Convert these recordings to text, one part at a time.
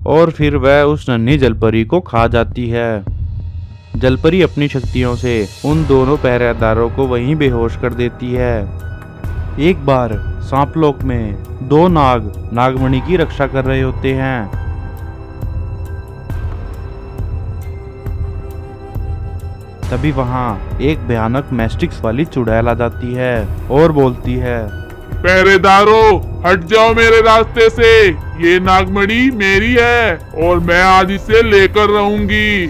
और फिर वह उस नन्ही जलपरी को खा जाती है। जलपरी अपनी शक्तियों से उन दोनों पहरेदारों को वहीं बेहोश कर देती है। एक बार सांपलोक में दो नाग नागमणि की रक्षा कर रहे होते हैं। तभी वहां एक भयानक मैस्टिक्स वाली चुड़ैल आ जाती है और बोलती है, पहरेदारों, हट जाओ मेरे रास्ते से। ये नागमणि मेरी है और मैं आज इसे लेकर रहूंगी।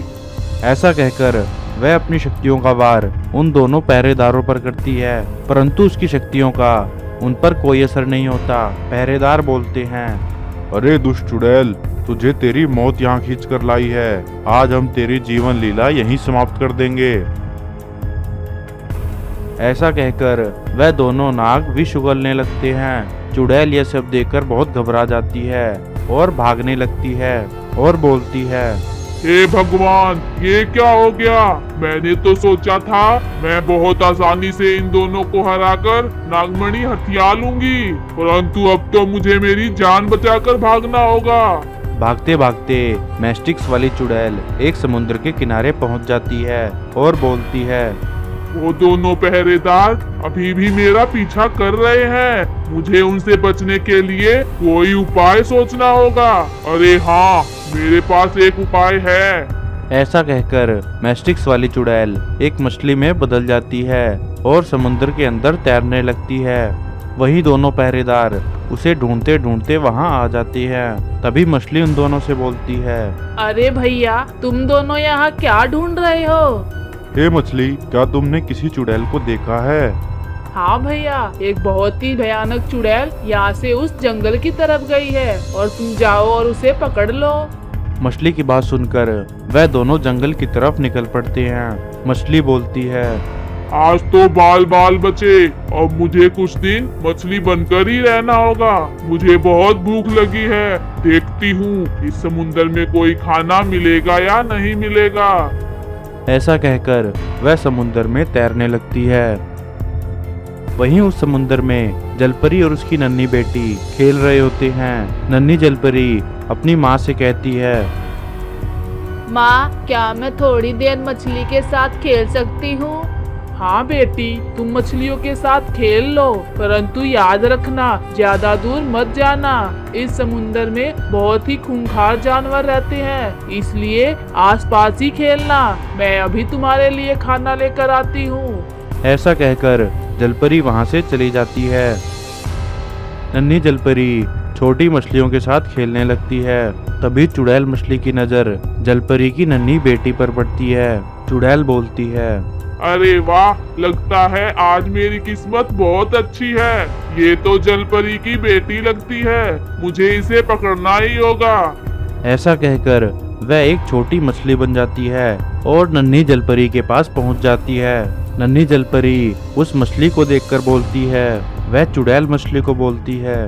ऐसा कहकर वह अपनी शक्तियों का वार उन दोनों पहरेदारों पर करती है, परंतु उसकी शक्तियों का उन पर कोई असर नहीं होता। पहरेदार बोलते हैं, अरे दुष्ट चुड़ैल, तुझे तेरी मौत यहाँ खींच कर लाई है। आज हम तेरी जीवन लीला यहीं समाप्त कर देंगे। ऐसा कहकर वह दोनों नाग विष उगलने लगते हैं। चुड़ैल यह सब देखकर बहुत घबरा जाती है और भागने लगती है और बोलती है, हे भगवान, ये क्या हो गया? मैंने तो सोचा था मैं बहुत आसानी से इन दोनों को हराकर नागमणि हथिया लूंगी, परंतु अब तो मुझे मेरी जान बचाकर भागना होगा। भागते भागते मैस्टिक्स वाली चुड़ैल एक समुद्र के किनारे पहुंच जाती है और बोलती है, वो दोनों पहरेदार अभी भी मेरा पीछा कर रहे हैं। मुझे उनसे बचने के लिए कोई उपाय सोचना होगा। अरे हाँ, मेरे पास एक उपाय है। ऐसा कहकर मैस्टिक्स वाली चुड़ैल एक मछली में बदल जाती है और समुद्र के अंदर तैरने लगती है। वहीं दोनों पहरेदार उसे ढूंढते ढूंढते वहां आ जाती हैं। तभी मछली उन दोनों से बोलती है, अरे भैया, तुम दोनों यहाँ क्या ढूंढ रहे हो? हे मछली, क्या तुमने किसी चुड़ैल को देखा है? हाँ भैया, एक बहुत ही भयानक चुड़ैल यहाँ से उस जंगल की तरफ गई है और तुम जाओ और उसे पकड़ लो। मछली की बात सुनकर वह दोनों जंगल की तरफ निकल पड़ते हैं। मछली बोलती है, आज तो बाल बाल बचे। अब मुझे कुछ दिन मछली बनकर ही रहना होगा। मुझे बहुत भूख लगी है। देखती हूँ इस समुद्र में कोई खाना मिलेगा या नहीं मिलेगा। ऐसा कहकर वह समुद्र में तैरने लगती है। वहीं उस समुद्र में जलपरी और उसकी नन्ही बेटी खेल रहे होते हैं। नन्ही जलपरी अपनी माँ से कहती है, माँ, क्या मैं थोड़ी देर मछली के साथ खेल सकती हूँ? हाँ बेटी, तुम मछलियों के साथ खेल लो, परंतु याद रखना ज्यादा दूर मत जाना। इस समुद्र में बहुत ही खूंखार जानवर रहते हैं, इसलिए आसपास ही खेलना। मैं अभी तुम्हारे लिए खाना लेकर आती हूँ। ऐसा कहकर जलपरी वहां से चली जाती है। नन्ही जलपरी छोटी मछलियों के साथ खेलने लगती है। तभी चुड़ैल मछली की नजर जलपरी की नन्ही बेटी पर पड़ती है। चुड़ैल बोलती है, अरे वाह, लगता है आज मेरी किस्मत बहुत अच्छी है। ये तो जलपरी की बेटी लगती है। मुझे इसे पकड़ना ही होगा। ऐसा कहकर वह एक छोटी मछली बन जाती है और नन्ही जलपरी के पास पहुंच जाती है। नन्ही जलपरी उस मछली को देखकर बोलती है, वह चुड़ैल मछली को बोलती है,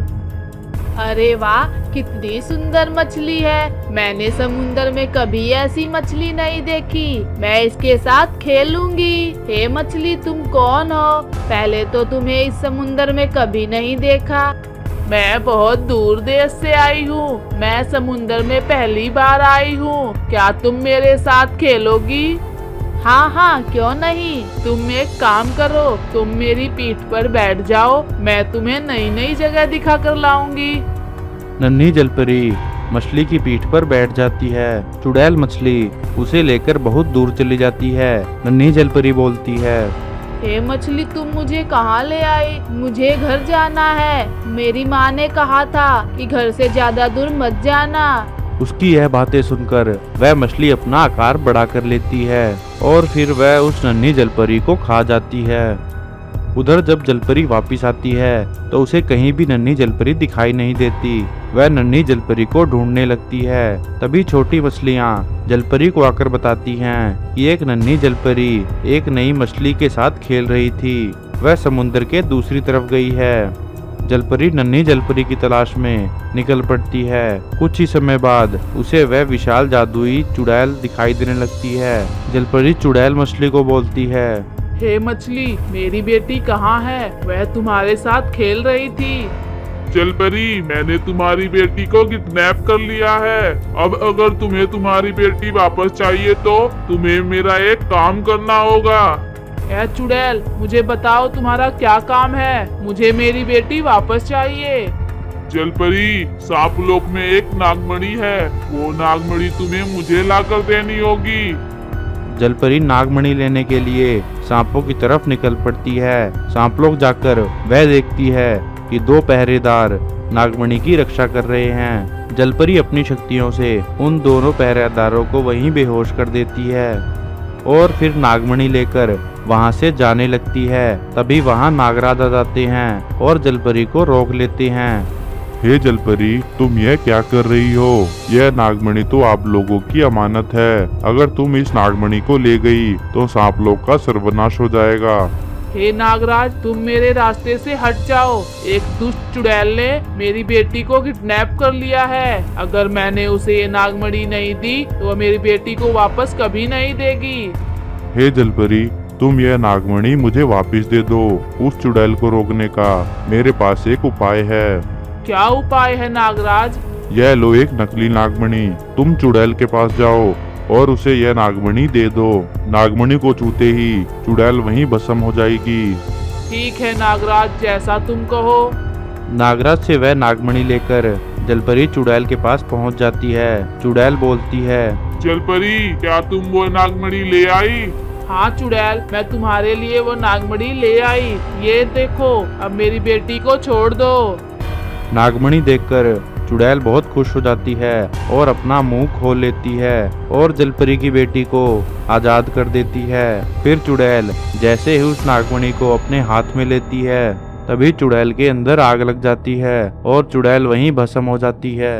अरे वाह, कितनी सुंदर मछली है। मैंने समुंदर में कभी ऐसी मछली नहीं देखी। मैं इसके साथ खेलूंगी। हे मछली, तुम कौन हो? पहले तो तुम्हें इस समुंदर में कभी नहीं देखा। मैं बहुत दूर देश से आई हूँ। मैं समुंदर में पहली बार आई हूँ। क्या तुम मेरे साथ खेलोगी? हाँ हाँ, क्यों नहीं। तुम एक काम करो, तुम मेरी पीठ पर बैठ जाओ। मैं तुम्हें नई नई जगह दिखा कर लाऊंगी। नन्ही जलपरी मछली की पीठ पर बैठ जाती है। चुड़ैल मछली उसे लेकर बहुत दूर चली जाती है। नन्ही जलपरी बोलती है, हे मछली, तुम मुझे कहाँ ले आई? मुझे घर जाना है। मेरी माँ ने कहा था कि घर से ज्यादा दूर मत जाना। उसकी यह बातें सुनकर वह मछली अपना आकार बड़ा कर लेती है और फिर वह उस नन्ही जलपरी को खा जाती है। उधर जब जलपरी वापस आती है तो उसे कहीं भी नन्ही जलपरी दिखाई नहीं देती। वह नन्ही जलपरी को ढूंढने लगती है। तभी छोटी मछलियाँ जलपरी को आकर बताती हैं कि एक नन्ही जलपरी एक नई मछली के साथ खेल रही थी। वह समुद्र के दूसरी तरफ गई है। जलपरी नन्ही जलपरी की तलाश में निकल पड़ती है। कुछ ही समय बाद उसे वह विशाल जादुई चुड़ैल दिखाई देने लगती है। जलपरी चुड़ैल मछली को बोलती है, हे मछली, मेरी बेटी कहाँ है? वह तुम्हारे साथ खेल रही थी। जलपरी, मैंने तुम्हारी बेटी को किडनैप कर लिया है। अब अगर तुम्हें तुम्हारी बेटी वापस चाहिए तो तुम्हें मेरा एक काम करना होगा। ए चुड़ैल, मुझे बताओ तुम्हारा क्या काम है? मुझे मेरी बेटी वापस चाहिए। जलपरी, सांप लोक में एक नागमणि है, वो नागमणि तुम्हें मुझे लाकर देनी होगी। जलपरी नागमणि लेने के लिए सांपों की तरफ निकल पड़ती है। सांप लोग जाकर वह देखती है कि दो पहरेदार नागमणि की रक्षा कर रहे हैं। जलपरी अपनी शक्तियों से उन दोनों पहरेदारों को वहीं बेहोश कर देती है और फिर नागमणि लेकर वहां से जाने लगती है। तभी वहां नागराज आ जाते हैं और जलपरी को रोक लेते हैं। हे जलपरी, तुम यह क्या कर रही हो? यह नागमणि तो आप लोगों की अमानत है। अगर तुम इस नागमणि को ले गई तो सांप लोग का सर्वनाश हो जाएगा। हे नागराज, तुम मेरे रास्ते से हट जाओ। एक दुष्ट चुड़ैल ने मेरी बेटी को किडनैप कर लिया है। अगर मैंने उसे ये नागमणि नहीं दी तो वह मेरी बेटी को वापस कभी नहीं देगी। हे जलपरी, तुम यह नागमणि मुझे वापस दे दो। उस चुड़ैल को रोकने का मेरे पास एक उपाय है। क्या उपाय है नागराज? यह लो एक नकली नागमणि। तुम चुड़ैल के पास जाओ और उसे यह नागमणि दे दो। नागमणि को छूते ही चुड़ैल वहीं भस्म हो जाएगी। ठीक है नागराज, जैसा तुम कहो। नागराज से वह नागमणि लेकर जलपरी चुड़ैल के पास पहुंच जाती है। चुड़ैल बोलती है, जलपरी, क्या तुम वो नागमणि ले आई? हाँ चुड़ैल, मैं तुम्हारे लिए वो नागमणि ले आई। ये देखो, अब मेरी बेटी को छोड़ दो। नागमणि देखकर चुड़ैल बहुत खुश हो जाती है और अपना मुंह खोल लेती है और जलपरी की बेटी को आजाद कर देती है। फिर चुड़ैल जैसे ही उस नागमणि को अपने हाथ में लेती है, तभी चुड़ैल के अंदर आग लग जाती है और चुड़ैल वहीं भस्म हो जाती है।